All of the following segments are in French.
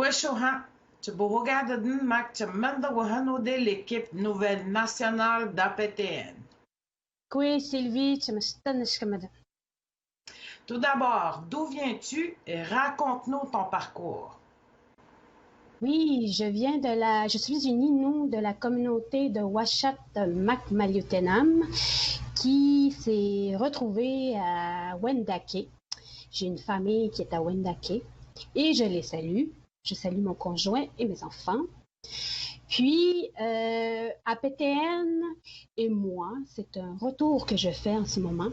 Queshohan, tu regardes Mac, tu mènes de l'équipe nouvelle nationale d'APTN. Oui, Sylvie, tu me stonnes comme ça. Tout d'abord, d'où viens-tu et raconte-nous ton parcours. Oui, je suis une Innu de la communauté de Washat Macmaliutenam qui s'est retrouvée à Wendake. J'ai une famille qui est à Wendake et je les salue. Je salue mon conjoint et mes enfants. Puis, APTN et moi, c'est un retour que je fais en ce moment.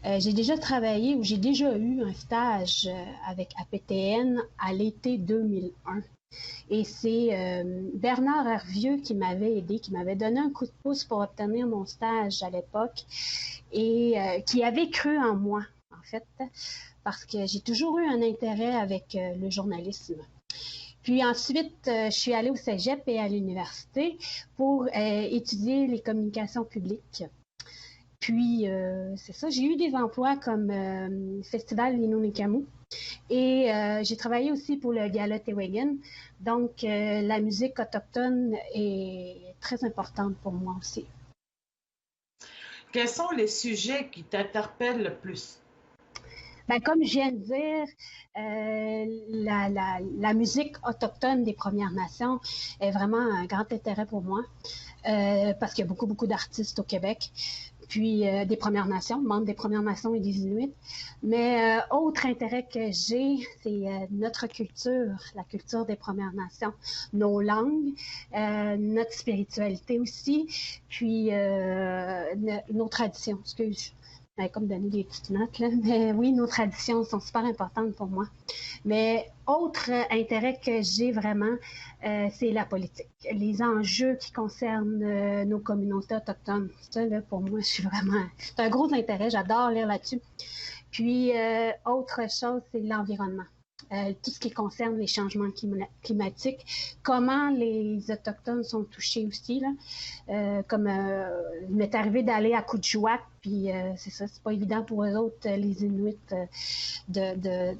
J'ai déjà travaillé ou j'ai déjà eu un stage avec APTN à l'été 2001. Et c'est Bernard Hervieux qui m'avait aidé, qui m'avait donné un coup de pouce pour obtenir mon stage à l'époque et qui avait cru en moi, en fait, parce que j'ai toujours eu un intérêt avec le journalisme. Puis ensuite, je suis allée au cégep et à l'université pour étudier les communications publiques. Puis, c'est ça, j'ai eu des emplois comme Festival Inonikamu et j'ai travaillé aussi pour le Gala Tewagen. Donc, la musique autochtone est très importante pour moi aussi. Quels sont les sujets qui t'interpellent le plus? Ben, comme je viens de dire, la musique autochtone des Premières Nations est vraiment un grand intérêt pour moi parce qu'il y a beaucoup, beaucoup d'artistes au Québec, puis des Premières Nations, membres des Premières Nations et des Inuits. Mais autre intérêt que j'ai, c'est notre culture, la culture des Premières Nations, nos langues, notre spiritualité aussi, puis nos traditions, excuse. Comme donner des petites notes, là. Mais oui, nos traditions sont super importantes pour moi. Mais autre intérêt que j'ai vraiment, c'est la politique. Les enjeux qui concernent nos communautés autochtones. Ça, là, pour moi, c'est un gros intérêt. J'adore lire là-dessus. Puis, autre chose, c'est l'environnement. Tout ce qui concerne les changements climatiques, comment les Autochtones sont touchés aussi. Là. Comme il m'est arrivé d'aller à Kuujjuaq, puis c'est ça, c'est pas évident pour eux autres, les Inuits, de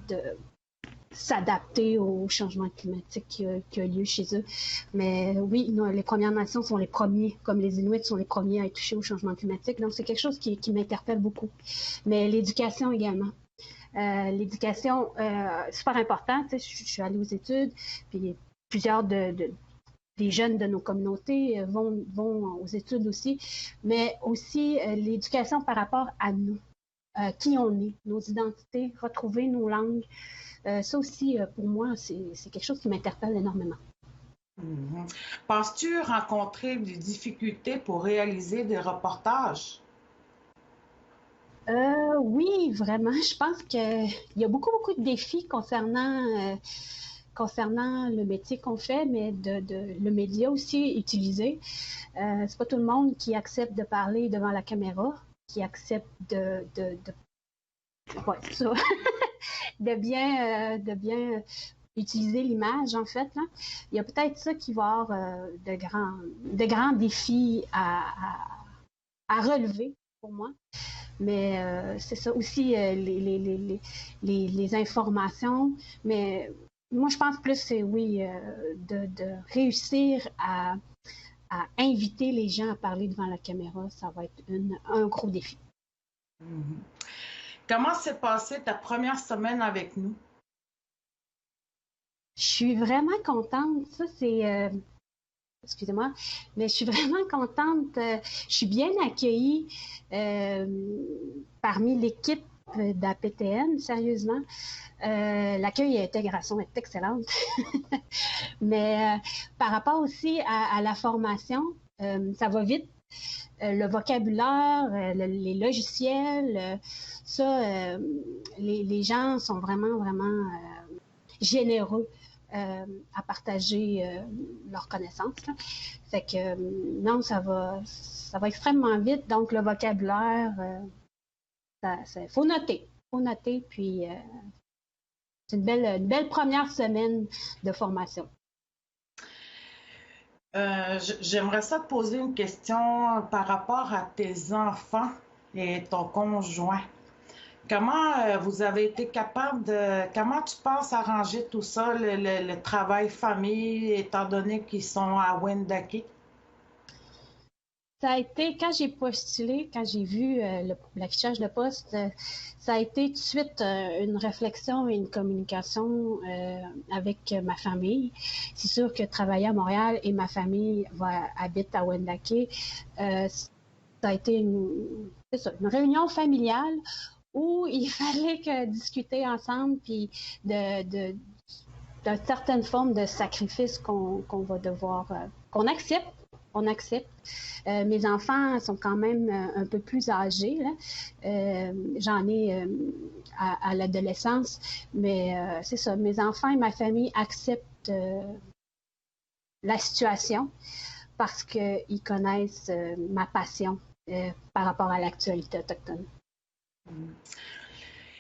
s'adapter au changement climatique qui a lieu chez eux. Mais oui, non, les Premières Nations sont les premiers, comme les Inuits sont les premiers à être touchés au changement climatique. Donc, c'est quelque chose qui m'interpelle beaucoup. Mais l'éducation également. L'éducation, super important. Je suis allée aux études, puis plusieurs des jeunes de nos communautés vont aux études aussi, mais aussi l'éducation par rapport à nous, qui on est, nos identités, retrouver nos langues. Ça aussi, pour moi, c'est quelque chose qui m'interpelle énormément. Mm-hmm. Penses-tu rencontrer des difficultés pour réaliser des reportages? Oui, vraiment. Je pense qu'il y a beaucoup, beaucoup de défis concernant le métier qu'on fait, mais le média aussi utilisé. C'est pas tout le monde qui accepte de parler devant la caméra, qui accepte ouais, ça. de bien utiliser l'image, en fait. Là. Il y a peut-être ça qui va avoir de grands défis à relever pour moi. Mais c'est ça aussi, les informations. Mais moi, je pense plus, c'est oui, de réussir à inviter les gens à parler devant la caméra, ça va être un gros défi. Mm-hmm. Comment s'est passée ta première semaine avec nous? Je suis vraiment contente. Ça, c'est... excusez-moi, mais je suis vraiment contente. Je suis bien accueillie parmi l'équipe d'APTN, sérieusement. L'accueil et l'intégration est excellente. Mais par rapport aussi à la formation, ça va vite. Le vocabulaire, les logiciels, ça, les gens sont vraiment, vraiment généreux à partager leurs connaissances. Là. Fait que non, ça va extrêmement vite. Donc le vocabulaire, faut noter. Faut noter, puis c'est une belle première semaine de formation. J'aimerais ça te poser une question par rapport à tes enfants et ton conjoint. Comment vous avez été capable comment tu penses arranger tout ça, le travail famille, étant donné qu'ils sont à Wendake? Ça a été, quand j'ai postulé, quand j'ai vu l'affichage de poste, ça a été tout de suite une réflexion et une communication avec ma famille. C'est sûr que travailler à Montréal et ma famille habite à Wendake, ça a été une réunion familiale où il fallait discuter ensemble puis de, d'une certaine forme de sacrifice qu'on va devoir, qu'on accepte. On accepte. Mes enfants sont quand même un peu plus âgés. Là. J'en ai à l'adolescence, mais c'est ça. Mes enfants et ma famille acceptent la situation parce qu'ils connaissent ma passion par rapport à l'actualité autochtone.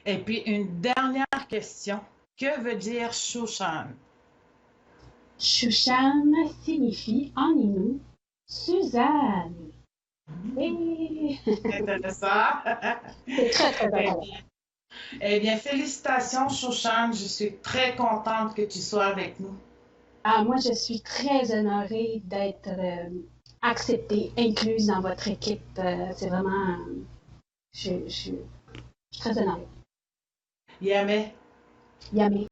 Et puis une dernière question. Que veut dire Shushan? Shushan signifie en Innu Suzanne. Oui. Intéressant. C'est très, très intéressant. Eh bien, félicitations, Shushan. Je suis très contente que tu sois avec nous. Ah, moi, je suis très honorée d'être acceptée, incluse dans votre équipe. C'est vraiment... je suis très honorée. Yamé. Yamé.